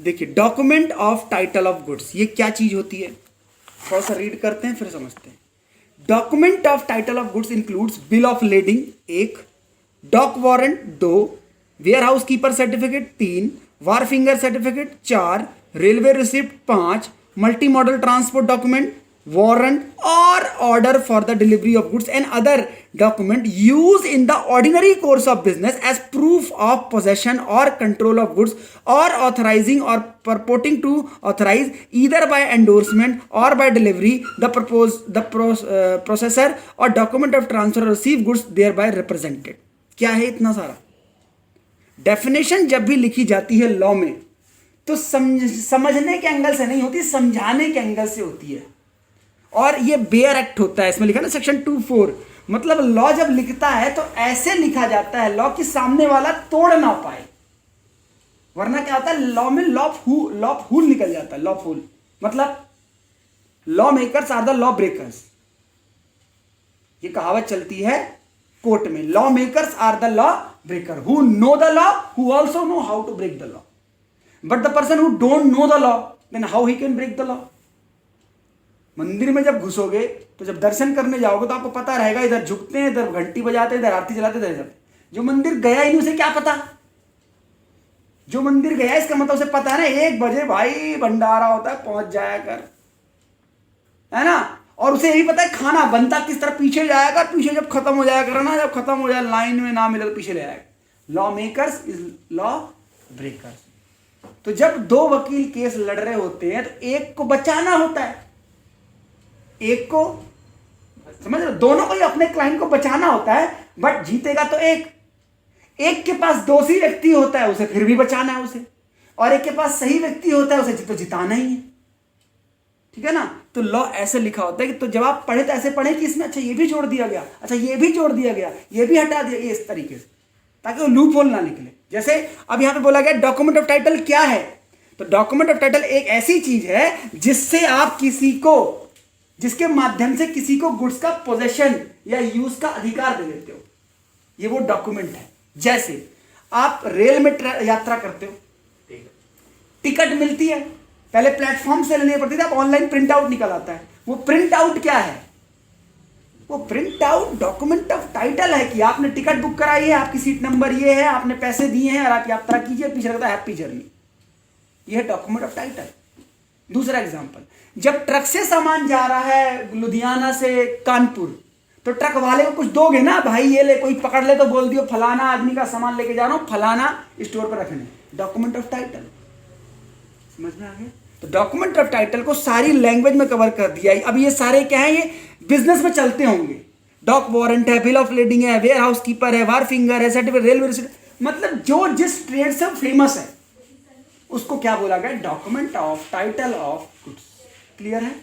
देखिए, document of title of goods, ये क्या चीज होती है, थोड़ा सा रीड करते हैं फिर समझते हैं। Document of title of goods includes bill of lading 1, dock warrant 2, warehouse keeper certificate 3, wharfinger certificate 4, railway receipt 5, multimodal transport document, warrant or order for the delivery of goods and other document used in the ordinary course of business as proof of possession or control of goods or authorizing or purporting to authorize either by endorsement or by delivery processor or document of transfer or receive goods thereby represented। क्या है इतना सारा? Definition जब भी लिखी जाती है law में तो समझने के एंगल से नहीं होती, समझाने के एंगल से होती है। और ये बेयर एक्ट होता है, इसमें लिखा ना सेक्शन 2(4), मतलब लॉ जब लिखता है तो ऐसे लिखा जाता है लॉ कि सामने वाला तोड़ ना पाए, वरना क्या होता है लॉ में लॉ फूल निकल जाता है। लॉ फूल मतलब law makers are the law breakers, ये कहावत चलती है कोर्ट में। Law makers are the law breaker who know the law, who also know how to break the law, but the person who don't know the law then how he can break the law. मंदिर में जब घुसोगे तो जब दर्शन करने जाओगे तो आपको पता रहेगा, इधर झुकते हैं, इधर घंटी बजाते हैं, इधर आरती जलाते हैं, इधर जाते। जो मंदिर गया ही नहीं उसे क्या पता? जो मंदिर गया इसका मतलब उसे पता है ना 1 बजे भाई भंडारा होता है, पहुंच जाया कर, है ना। और उसे यही पता है खाना बनता किस तरह, पीछे जाया कर, पीछे जब खत्म हो जाया कर ना, जब खत्म हो जाए लाइन में ना मिले तो पीछे ले आएगा। Law makers is law breakers. तो जब 2 वकील केस लड़ रहे होते हैं तो एक को बचाना होता है, एक को, समझ रहे, दोनों को ही अपने क्लाइंट को बचाना होता है, बट जीतेगा तो एक के पास दोषी व्यक्ति होता है उसे फिर भी बचाना है उसे, और एक के पास सही व्यक्ति होता है उसे तो जिताना ही है, ठीक है ना। तो लॉ ऐसे लिखा होता है कि तो जब आप पढ़े तो ऐसे पढ़े कि इसमें अच्छा ये भी जोड़ दिया गया, अच्छा ये भी जोड़ दिया गया, ये भी हटा दिया, इस तरीके से, ताकि वो लूप होल ना निकले। जैसे अब यहां पे बोला गया डॉक्यूमेंट ऑफ टाइटल क्या है, तो डॉक्यूमेंट ऑफ टाइटल एक ऐसी चीज है जिससे आप किसी को, जिसके माध्यम से किसी को गुड्स का पोजेशन या यूज का अधिकार दे देते हो, ये वो डॉक्यूमेंट है। जैसे आप रेल में यात्रा करते हो, टिकट मिलती है, पहले प्लेटफॉर्म से लेनी पड़ती थी, अब ऑनलाइन प्रिंट आउट निकल आता है। वो प्रिंट आउट क्या है? वो print out document of title है कि आपने टिकट बुक कराई है, आपकी सीट नंबर ये है, आपने पैसे दिए हैं और आप यात्रा कीजिए, पीछे लगता है हैप्पी जर्नी, ये है डॉक्यूमेंट ऑफ टाइटल। दूसरा एग्जांपल, जब ट्रक से सामान जा रहा है लुधियाना से कानपुर, तो ट्रक वाले को कुछ दोगे ना, भाई ये ले, कोई पकड़ ले तो बोल दियो फलाना आदमी का सामान लेके जा रहा हूं, फलाना स्टोर पर रखने, डॉक्यूमेंट ऑफ टाइटल। समझ में आ गया? तो डॉक्यूमेंट ऑफ टाइटल को सारी लैंग्वेज में कवर कर दिया। अब ये सारे क्या है, ये बिजनेस में चलते होंगे। डॉक वारंट है, बिल ऑफ लेडिंग है, वेयर हाउस कीपर है, वारफिंगर है, सर्टिफिकेट, रेलवे रिसिप्ट, मतलब जो जिस ट्रेड से फेमस है उसको क्या बोला गया? Document of title of goods. Clear है?